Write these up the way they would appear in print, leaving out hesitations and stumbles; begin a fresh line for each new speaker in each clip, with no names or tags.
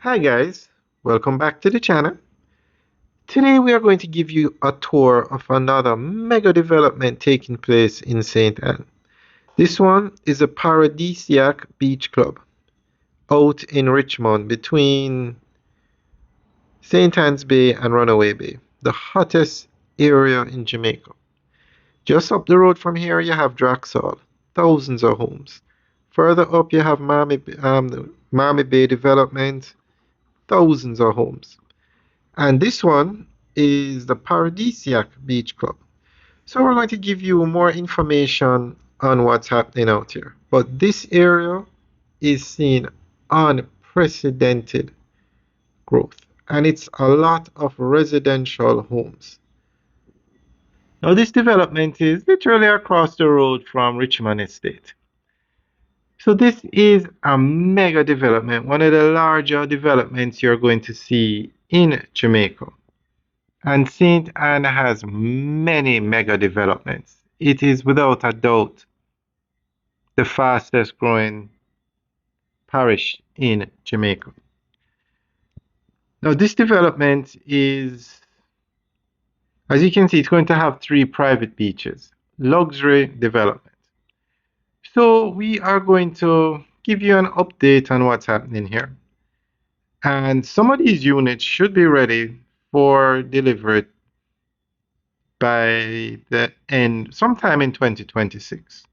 Hi guys, welcome back to the channel. Today we are going to give you a tour of another mega development taking place in St. Anne. This one is a Paradisiac Beach Club out in Richmond between St. Anne's Bay and Runaway Bay, the hottest area in Jamaica. Just up the road from here you have Draxall, thousands of homes. Further up you have Marmy Bay Development, thousands of homes. And this one is the Paradisiac Beach Club. So we're going to give you more information on what's happening out here. But this area is seeing unprecedented growth. And it's a lot of residential homes. Now this development is literally across the road from Richmond Estate. So this is a mega development, one of the larger developments you're going to see in Jamaica. And St. Anne has many mega developments. It is without a doubt the fastest growing parish in Jamaica. Now, this development is, as you can see, it's going to have 3 private beaches, luxury development. So, we are going to give you an update on what's happening here. And some of these units should be ready for delivery by the end, sometime in 2026.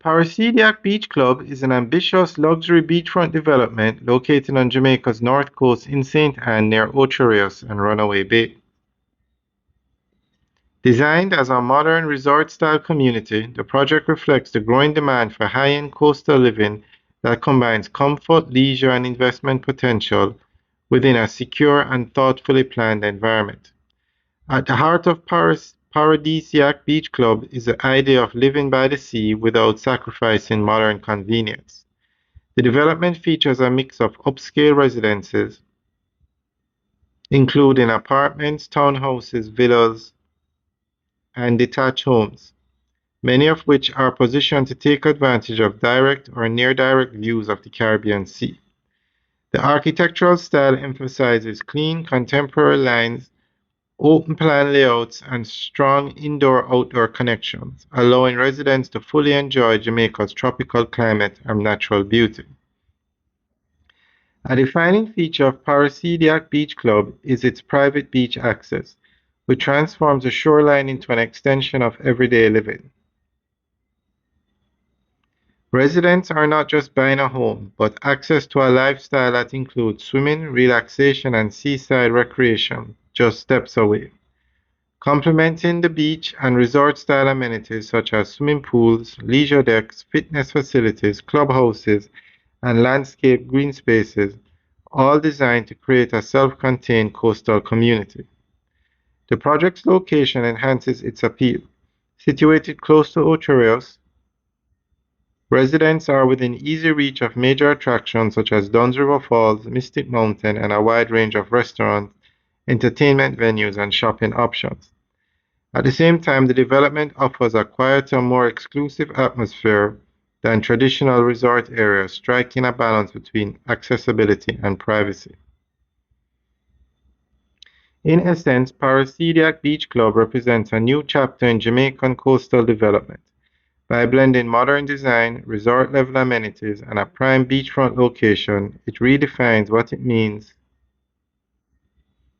Paradisiac Beach Club is an ambitious luxury beachfront development located on Jamaica's north coast in St. Anne near Ocho Rios and Runaway Bay. Designed as a modern resort-style community, the project reflects the growing demand for high-end coastal living that combines comfort, leisure, and investment potential within a secure and thoughtfully planned environment. At the heart of Paradisiac Beach Club is the idea of living by the sea without sacrificing modern convenience. The development features a mix of upscale residences, including apartments, townhouses, villas, and detached homes, many of which are positioned to take advantage of direct or near-direct views of the Caribbean Sea. The architectural style emphasizes clean, contemporary lines, open plan layouts, and strong indoor-outdoor connections, allowing residents to fully enjoy Jamaica's tropical climate and natural beauty. A defining feature of Paradisiac Beach Club is its private beach access, which transforms the shoreline into an extension of everyday living. Residents are not just buying a home, but access to a lifestyle that includes swimming, relaxation, and seaside recreation just steps away. Complementing the beach and resort-style amenities such as swimming pools, leisure decks, fitness facilities, clubhouses, and landscape green spaces, all designed to create a self-contained coastal community. The project's location enhances its appeal. Situated close to Ocho Rios, residents are within easy reach of major attractions such as Dunn's River Falls, Mystic Mountain, and a wide range of restaurants, entertainment venues, and shopping options. At the same time, the development offers a quieter, more exclusive atmosphere than traditional resort areas, striking a balance between accessibility and privacy. In essence, Paradisiac Beach Club represents a new chapter in Jamaican coastal development. By blending modern design, resort-level amenities, and a prime beachfront location, it redefines what it means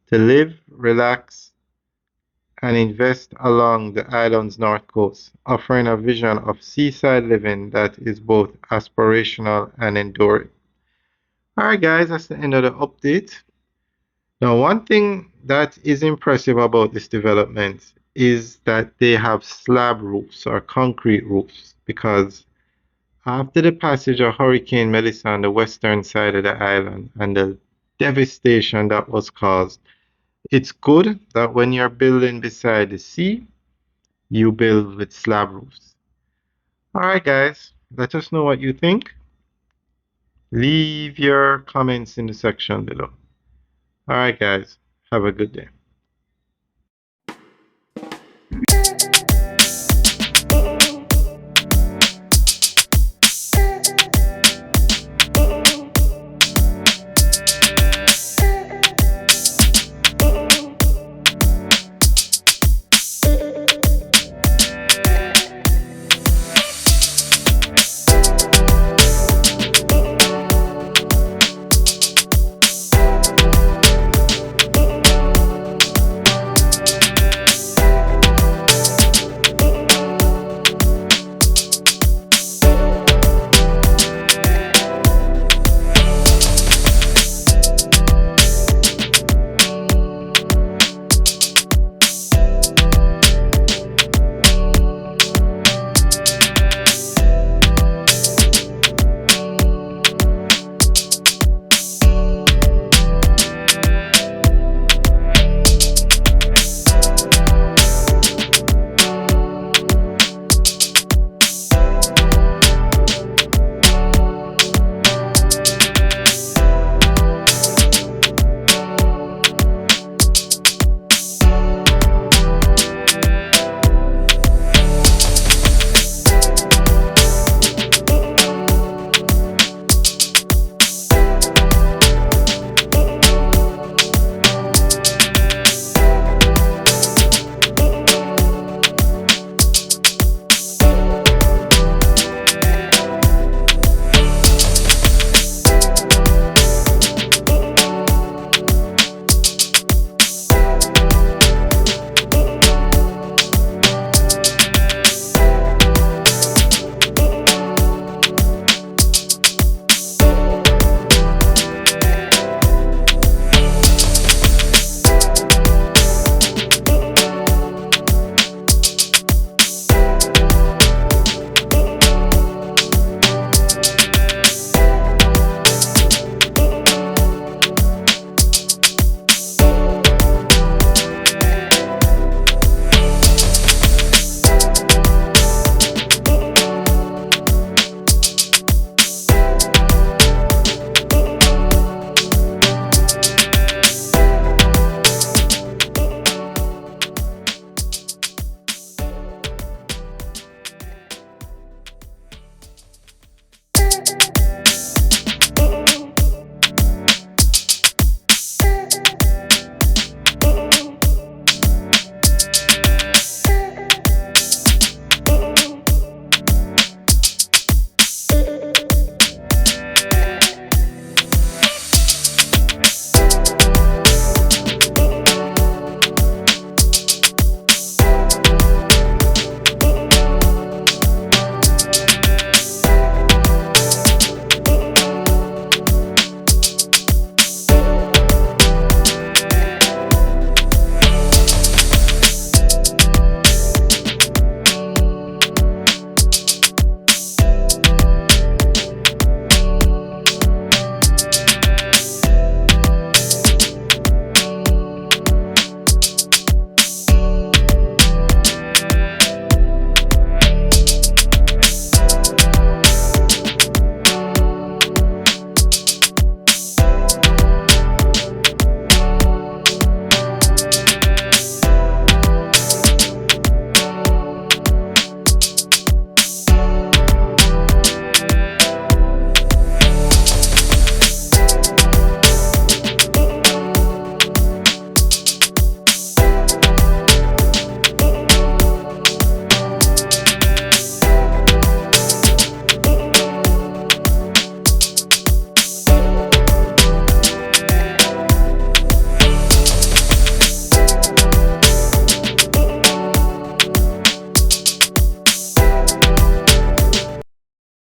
to live, relax, and invest along the island's north coast, offering a vision of seaside living that is both aspirational and enduring. Alright guys, that's the end of the update. Now one thing that is impressive about this development is that they have slab roofs or concrete roofs, because after the passage of Hurricane Melissa on the western side of the island and the devastation that was caused, it's good that when you're building beside the sea, you build with slab roofs. Alright guys, let us know what you think. Leave your comments in the section below. Alright guys, have a good day.